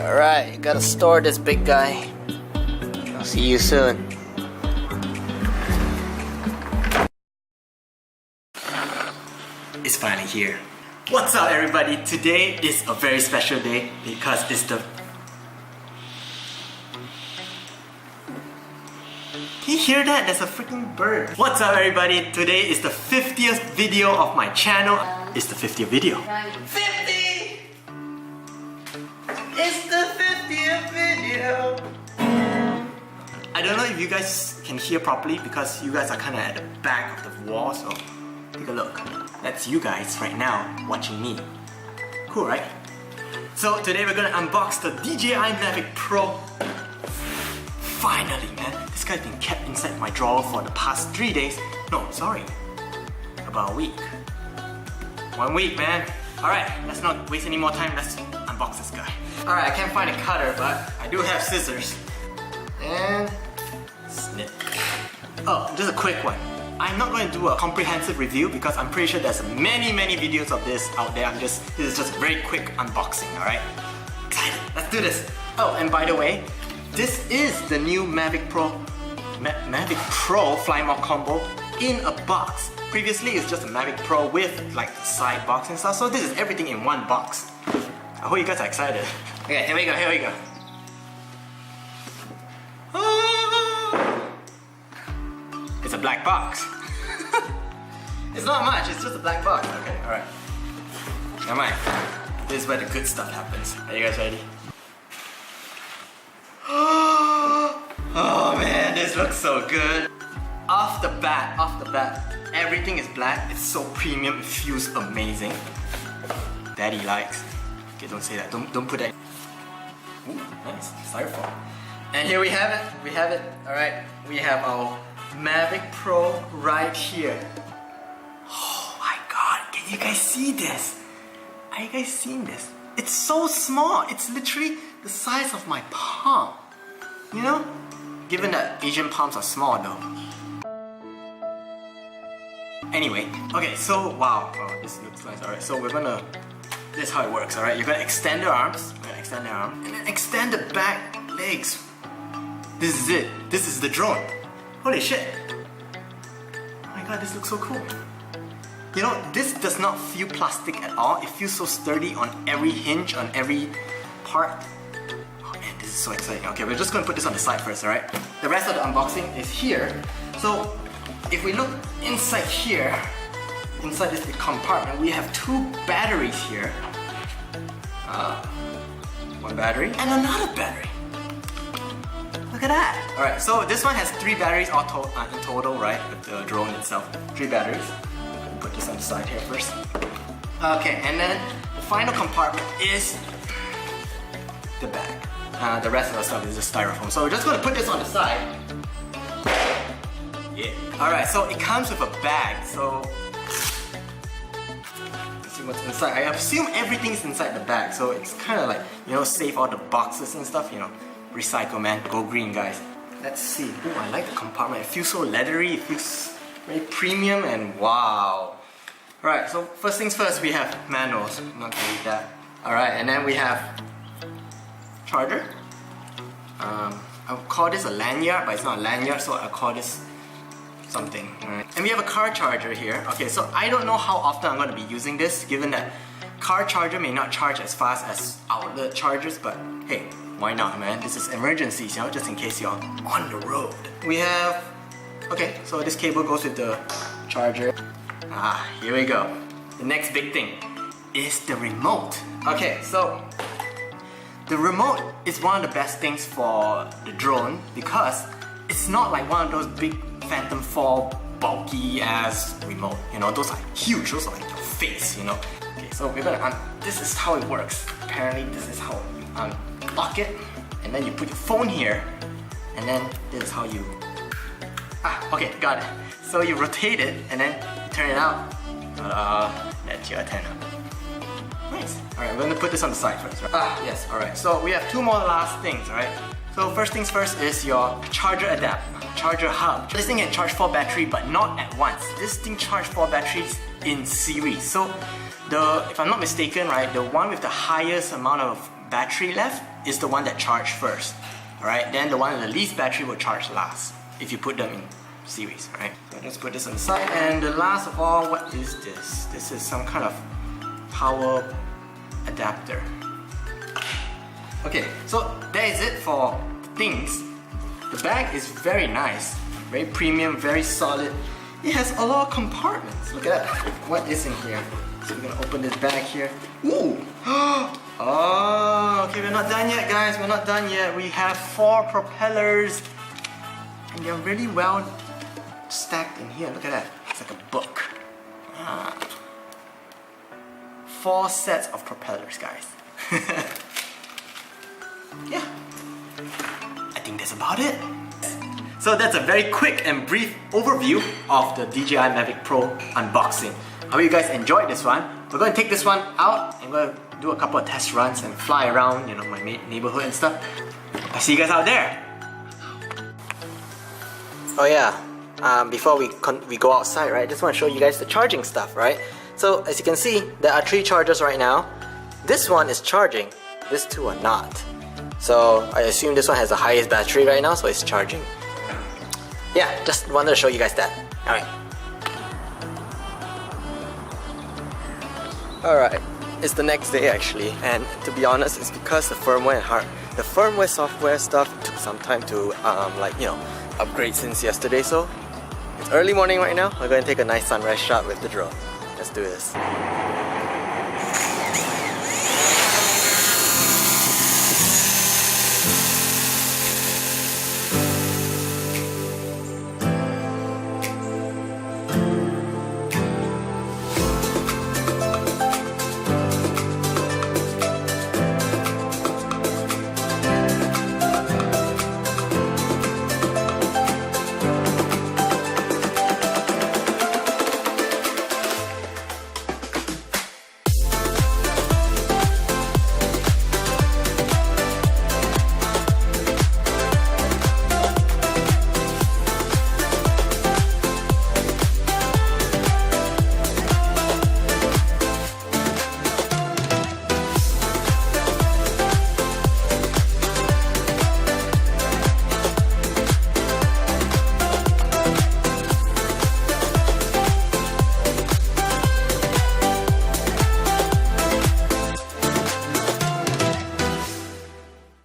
Alright, gotta store this big guy. I'll see you soon. It's finally here. What's up everybody? Today is a very special day because it's the... Can you hear that? There's a freaking bird. What's up everybody? Today is the 50th video of my channel. It's the 50th video. 50! It's the 50th video! I don't know if you guys can hear properly because you guys are kind of at the back of the wall, so take a look. That's you guys right now watching me. Cool, right? So today we're gonna unbox the DJI Mavic Pro. Finally, man. This guy's been kept inside my drawer for the past 3 days. No, sorry. About a week. 1 week, man. Alright, let's not waste any more time. Let's unbox this guy. Alright, I can't find a cutter, but I do have scissors. And... snip. Oh, just a quick one. I'm not going to do a comprehensive review because I'm pretty sure there's many videos of this out there. this is just a very quick unboxing, alright? Excited, let's do this! Oh, and by the way, this is the new Mavic Pro Flymore combo in a box. Previously, it's just a Mavic Pro with like the side box and stuff, so this is everything in one box. I hope you guys are excited. Okay, here we go. It's a black box. It's not much, it's just a black box. Okay, alright. Never mind. This is where the good stuff happens. Are you guys ready? Oh man, this looks so good. Off the bat, everything is black. It's so premium, it feels amazing. Daddy likes. Okay, don't say that. Don't put that. Ooh, nice. Styrofoam. And here we have it. Alright, we have our Mavic Pro right here. Oh my god, can you guys see this? Are you guys seeing this? It's so small. It's literally the size of my palm. You know? Given that Asian palms are small though. Anyway, okay, so wow, this looks nice. Alright, so we're gonna... this is how it works, alright? You're gonna extend the arms, and then extend the back legs. This is it. This is the drone. Holy shit. Oh my god, this looks so cool. You know, this does not feel plastic at all. It feels so sturdy on every hinge, on every part. Oh man, this is so exciting. Okay, we're just gonna put this on the side first, alright? The rest of the unboxing is here. So, if we look inside here, inside this compartment, we have 2 batteries here. One battery and another battery. Look at that! Alright, so this one has 3 batteries in total, right? With the drone itself. 3 batteries. Put this on the side here first. Okay, and then the final compartment is the bag. The rest of the stuff is just styrofoam. So we're just gonna put this on the side. Yeah. Alright, so it comes with a bag, so let's see what's inside. I assume everything's inside the bag, so it's kinda like, you know, save all the boxes and stuff, you know. Recycle, man. Go green, guys. Let's see. Oh, I like the compartment. It feels so leathery. It feels very premium and wow. Alright, so first things first, we have manuals. I'm not gonna read that. Alright, and then we have charger. I'll call this a lanyard, but it's not a lanyard, so I'll call this something. Alright. And we have a car charger here. Okay, so I don't know how often I'm going to be using this, given that car charger may not charge as fast as outlet chargers, but hey, why not, man? This is emergencies, you know, just in case you're on the road. We have... okay, so this cable goes with the charger. Here we go. The next big thing is the remote. Okay, so the remote is one of the best things for the drone because it's not like one of those big Phantom 4 bulky ass remote. You know, those are huge, those are like your face, you know. Okay, so we're gonna this is how it works. Apparently this is how you unlock it, and then you put your phone here, and then this is how you... okay, got it. So you rotate it, and then you turn it out. That's your antenna. Nice. Alright, we're gonna put this on the side first, right? Yes, alright. So we have 2 more last things, alright? So first things first is your charger charger hub. This thing can charge 4 batteries, but not at once. This thing charges 4 batteries in series. So if I'm not mistaken, right, the one with the highest amount of battery left is the one that charged first. Alright, then the one with the least battery will charge last if you put them in series, right? So let's put this on the side. And the last of all, what is this? This is some kind of power adapter. Okay, so that is it for things. The bag is very nice, very premium, very solid. It has a lot of compartments. Look at that. What is in here? So we're gonna open this bag here. Ooh! Oh, okay, we're not done yet, guys. We're not done yet. We have 4 propellers, and they're really well stacked in here. Look at that. It's like a book. 4 sets of propellers, guys. Yeah, I think that's about it. So that's a very quick and brief overview of the DJI Mavic Pro unboxing. I hope you guys enjoyed this one. We're going to take this one out and we're going to do a couple of test runs and fly around, you know, my neighborhood and stuff. I'll see you guys out there. Oh yeah, before we go outside, right, I just want to show you guys the charging stuff, right? So as you can see, there are 3 chargers right now. This one is charging, these 2 are not. So I assume this one has the highest battery right now, so it's charging. Yeah, just wanted to show you guys that. Alright, it's the next day actually, and to be honest, it's because the firmware software stuff took some time to upgrade since yesterday. So it's early morning right now. We're going to take a nice sunrise shot with the drone. Let's do this.